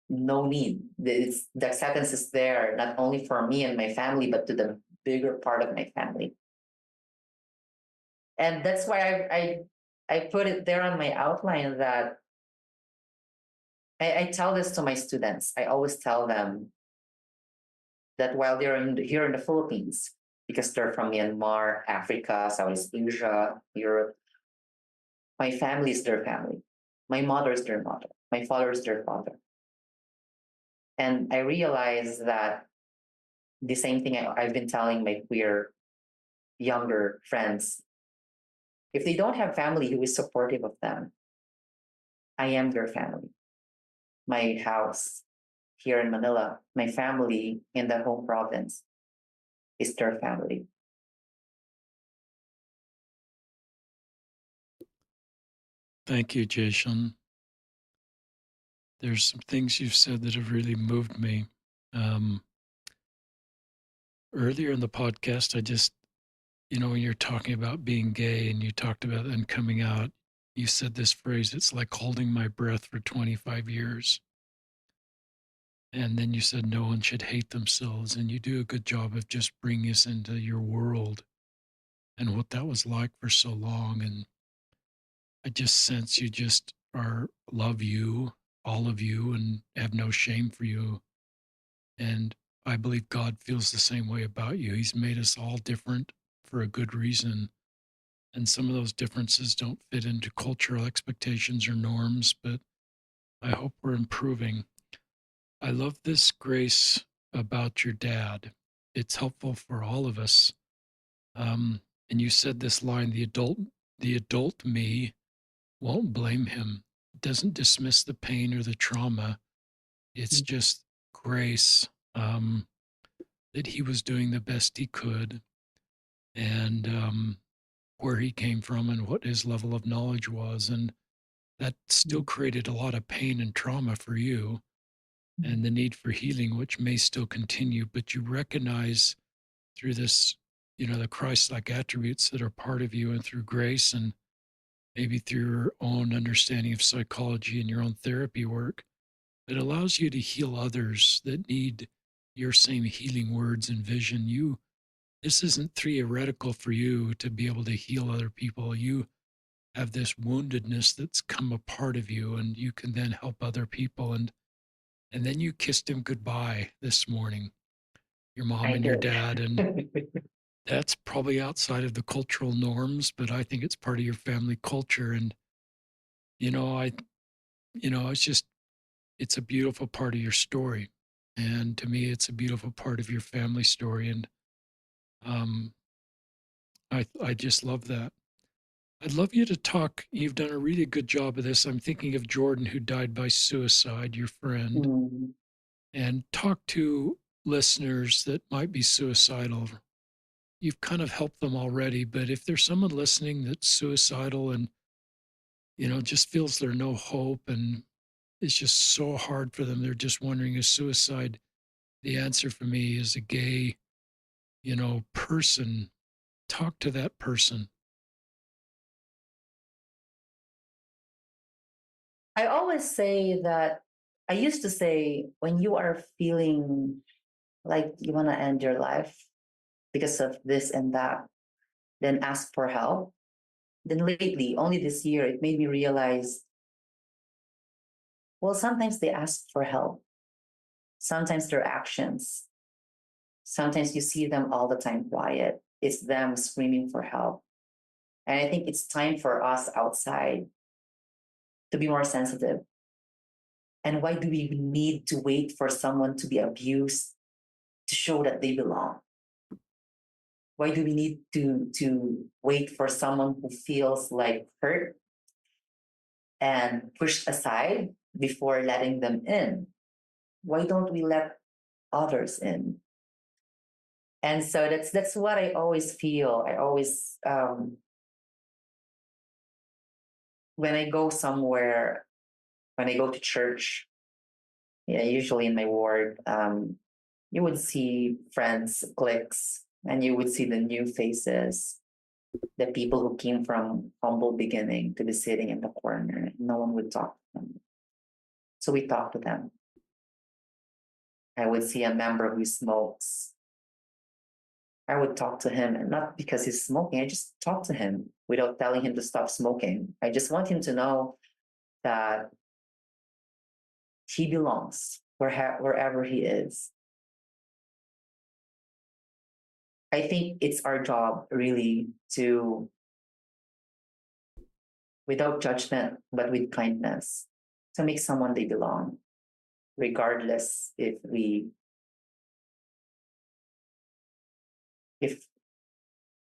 no need. The acceptance is there, not only for me and my family, but to the bigger part of my family. And that's why I put it there on my outline that I tell this to my students. I always tell them that while here in the Philippines, because they're from Myanmar, Africa, Southeast Asia, Europe, my family is their family. My mother is their mother. My father is their father. And I realize that the same thing I've been telling my queer younger friends. If they don't have family who is supportive of them, I am their family. My house here in Manila, my family in the home province is their family. Thank you, Jashon. There's some things you've said that have really moved me. Um, Earlier in the podcast, when you're talking about being gay and you talked about and coming out, you said this phrase, it's like holding my breath for 25 years. And then you said no one should hate themselves. And you do a good job of just bringing us into your world and what that was like for so long. And I just sense you just love you, all of you, and have no shame for you. And I believe God feels the same way about you. He's made us all different for a good reason. And some of those differences don't fit into cultural expectations or norms, but I hope we're improving. I love this, Grace, about your dad. It's helpful for all of us. And you said this line, the adult me won't blame him. It doesn't dismiss the pain or the trauma. It's just grace, that he was doing the best he could, and where he came from and what his level of knowledge was. And that still created a lot of pain and trauma for you and the need for healing, which may still continue, but you recognize through this, the Christ-like attributes that are part of you, and through grace, and maybe through your own understanding of psychology and your own therapy work, it allows you to heal others that need your same healing words and vision. This isn't theoretical for you to be able to heal other people. You have this woundedness that's come a part of you, and you can then help other people. And then you kissed him goodbye this morning, your mom I and your did. dad, and that's probably outside of the cultural norms, but I think it's part of your family culture. And you know, I it's just it's a beautiful part of your story. And to me, it's a beautiful part of your family story. And um, I just love that. I'd love you to talk. You've done a really good job of this. I'm thinking of Jordan, who died by suicide, your friend, Mm. and talk to listeners that might be suicidal. You've kind of helped them already, but if there's someone listening that's suicidal and, just feels there's no hope and it's just so hard for them, they're just wondering, is suicide the answer for me as a gay, person? Talk to that person. I always say that I used to say when you are feeling like you want to end your life because of this and that, then ask for help. Then lately, only this year, it made me realize, well, sometimes they ask for help. Sometimes their actions. Sometimes you see them all the time quiet. It's them screaming for help. And I think it's time for us outside to be more sensitive. And why do we need to wait for someone to be abused to show that they belong? Why do we need to wait for someone who feels like hurt and pushed aside before letting them in? Why don't we let others in? And so that's what I always feel. I always when I go somewhere, when I go to church, yeah, usually in my ward, you would see friends, cliques, and you would see the new faces, the people who came from humble beginning to be sitting in the corner. No one would talk to them. So we talk to them. I would see a member who smokes. I would talk to him, and not because he's smoking, I just talk to him without telling him to stop smoking. I just want him to know that he belongs wherever he is. I think it's our job really to, without judgment, but with kindness, to make someone they belong, regardless if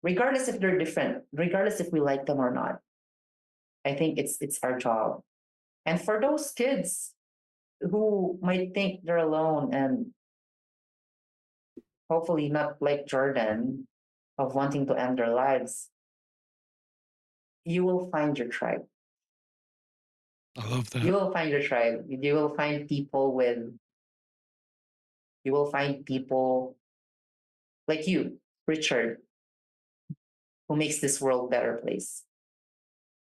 regardless if they're different, regardless if we like them or not. I think it's our job. And for those kids who might think they're alone and hopefully not like Jordan of wanting to end their lives, you will find your tribe. I love You that. will find your tribe. You will find people like you, Richard, who makes this world a better place,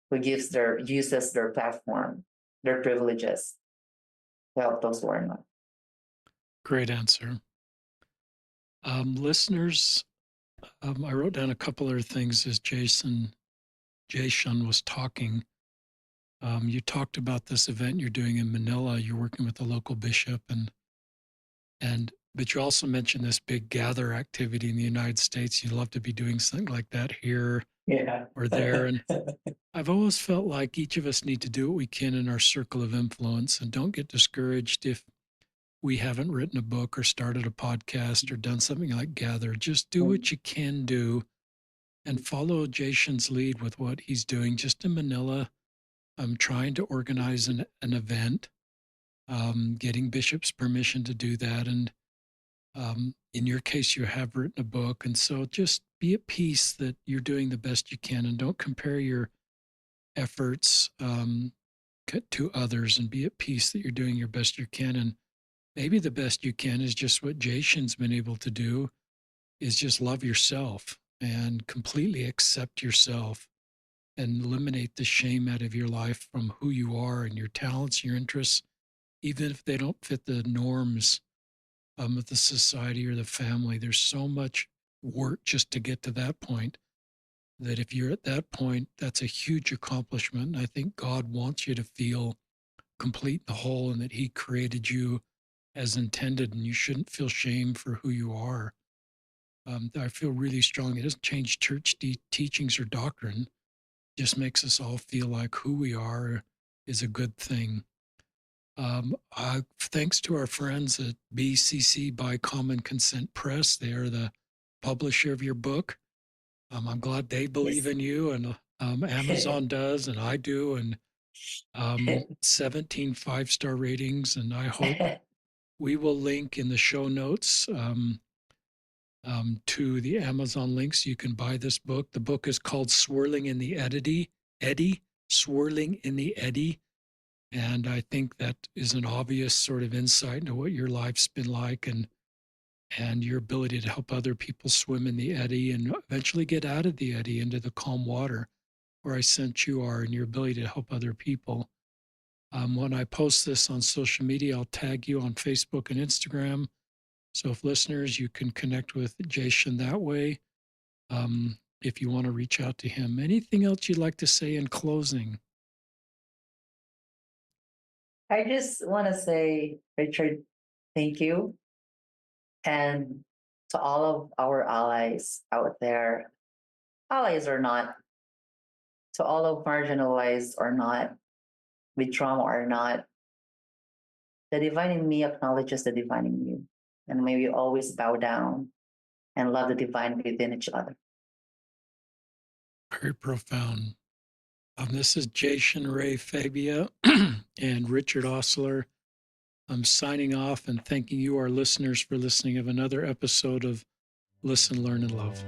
who uses their platform, their privileges to help those who are not. Great answer. Listeners, I wrote down a couple other things as Jashon was talking. You talked about this event you're doing in Manila. You're working with the local bishop, but you also mentioned this big gather activity in the United States. You'd love to be doing something like that here Yeah. or there. And I've always felt like each of us need to do what we can in our circle of influence, and don't get discouraged if we haven't written a book or started a podcast or done something like Gather. Just do what you can do and follow Jason's lead with what he's doing. Just in Manila, I'm trying to organize an event, getting Bishop's permission to do that. And in your case, you have written a book. And so just be at peace that you're doing the best you can, and don't compare your efforts to others, and be at peace that you're doing your best you can. And maybe the best you can is just what Jason's been able to do, is just love yourself and completely accept yourself and eliminate the shame out of your life from who you are and your talents, your interests, even if they don't fit the norms of the society or the family. There's so much work just to get to that point, that if you're at that point, that's a huge accomplishment. And I think God wants you to feel complete and whole, and that He created you as intended, and you shouldn't feel shame for who you are. I feel really strong. It doesn't change church teachings or doctrine. It just makes us all feel like who we are is a good thing. Thanks to our friends at BCC by Common Consent Press. They are the publisher of your book. I'm glad they believe Yes. in you, and Amazon does, and I do, and 17 5-star ratings. And I hope we will link in the show notes to the Amazon links. You can buy this book. The book is called Swirling in the Eddy, Swirling in the Eddy. And I think that is an obvious sort of insight into what your life's been like, and your ability to help other people swim in the eddy and eventually get out of the eddy into the calm water where I sent you are, and your ability to help other people. When I post this on social media, I'll tag you on Facebook and Instagram. So if listeners, you can connect with Jashon that way. If you want to reach out to him. Anything else you'd like to say in closing? I just want to say, Richard, thank you. And to all of our allies out there, allies or not, to all of marginalized or not, with trauma or not, the divine in me acknowledges the divine in you. And may we always bow down and love the divine within each other. Very profound. This is Jashon Ray Fabia and Richard Osler. I'm signing off and thanking you, our listeners, for listening of another episode of Listen, Learn, and Love.